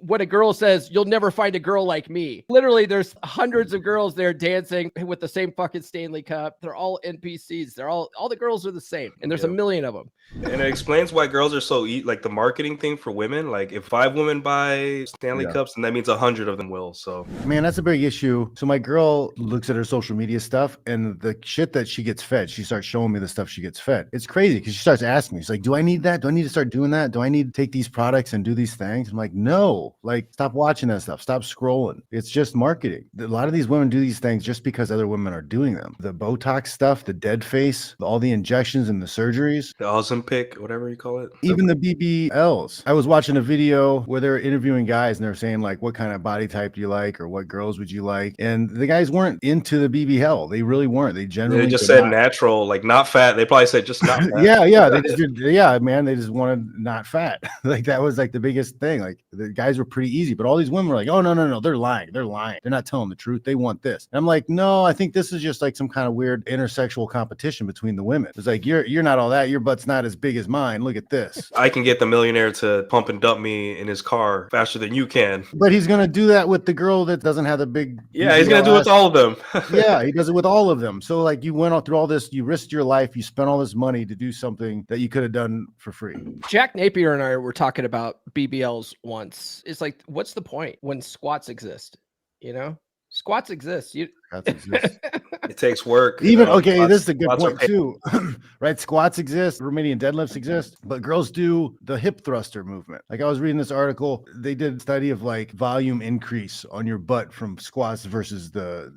when a girl says, "You'll never find a girl like me," literally there's hundreds of girls there dancing with the same fucking Stanley Cup. They're all NPCs. They're all the girls are the same, and there's a million of them. And it explains why girls are so like the marketing thing for women. Like if 5 women buy Stanley Cups, and that means 100 of them will. So man, that's a big issue. So my girl looks at her social media stuff, and the shit that she gets fed, she starts showing me the stuff she gets fed. It's crazy because she starts asking me, she's like, "Do I need that? Do I need to start doing that? Do I need to take these products and do these things?" I'm like, no, like stop watching that stuff. Stop scrolling. It's just marketing. A lot of these women do these things just because other women are doing them. The Botox stuff, the dead face, all the injections and the surgeries, the Ozempic, whatever you call it, even the BBLs. I was watching a video where they're interviewing guys and they're saying like, what kind of body type do you like, or what girls would you like? And the guys weren't into the BBL. They really weren't. They generally just said natural, like not fat. They probably said just not fat. yeah. They just did, man. They just wanted not fat. Like that was like the biggest thing. Like the guys were pretty easy, but all these women were like, "Oh no, they're lying. They're lying. They're not telling the truth. They want this." And I'm like, no, I think this is just like some kind of weird intersexual competition between the women. It's like you're not all that. Your butt's not as big as mine. Look at this. I can get the millionaire to pump and dump me in his car faster than you can. But he's gonna do that with the girl that doesn't have the big. Yeah, he's gonna do it with all of them. Yeah, he does it with all of them. So like you went all through all this, you risked your life, you spent all this money to do something that you could have done for free. Jack Napier and I were talking about BBLs once. It's like, what's the point when squats exist? You know, squats exist. It takes work. Even okay, this is a good point too. Right? Squats exist, Romanian deadlifts exist, but girls do the hip thruster movement. Like I was reading this article, they did a study of like volume increase on your butt from squats versus the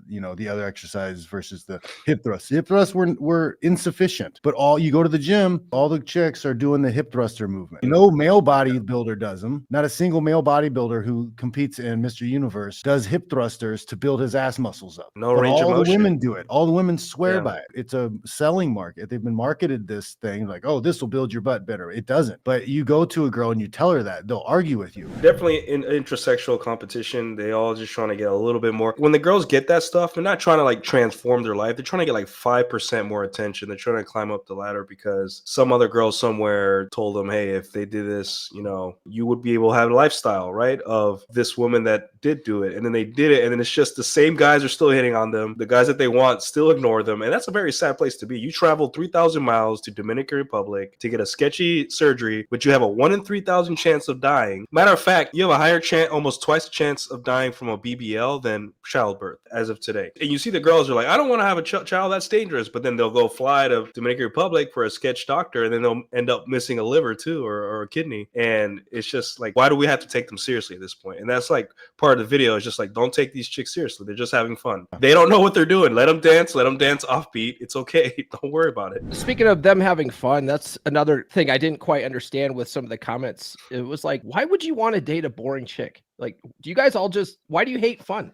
other exercises versus the hip thrusts. Hip thrusts were insufficient, but you go to the gym, all the chicks are doing the hip thruster movement. No male bodybuilder does them. Not a single male bodybuilder who competes in Mr. Universe does hip thrusters to build his ass muscles up. No range of motion. All the women do it. All the women swear by it. It's a selling market. They've been marketed this thing like, oh, this will build your butt better. It doesn't. But you go to a girl and you tell her that, they'll argue with you. Definitely in intersexual competition, they all just trying to get a little bit more. When the girls get that stuff, they're not trying to like transform their life. They're trying to get like 5% more attention. They're trying to climb up the ladder because some other girl somewhere told them, hey, if they did this, you would be able to have a lifestyle, right? Of this woman that did do it. And then they did it. And then it's just the same guys are still hitting on them. The guys that they want still ignore them. And that's a very sad place to be. You traveled 3,000 miles to Dominican Republic to get a sketchy surgery, but you have a 1 in 3,000 chance of dying. Matter of fact, you have a higher chance, almost twice the chance of dying from a BBL than childbirth as of today. And you see the girls are like, I don't want to have a child, that's dangerous. But then they'll go fly to Dominican Republic for a sketch doctor, and then they'll end up missing a liver too, or a kidney. And it's just like, why do we have to take them seriously at this point? And that's like part of the video is just like, don't take these chicks seriously. They're just having fun. They don't know what they're doing. Let them dance offbeat. It's okay. Don't worry about it. Speaking of them having fun, that's another thing I didn't quite understand with some of the comments. It was like, why would you want to date a boring chick? Like, do you guys all why do you hate fun?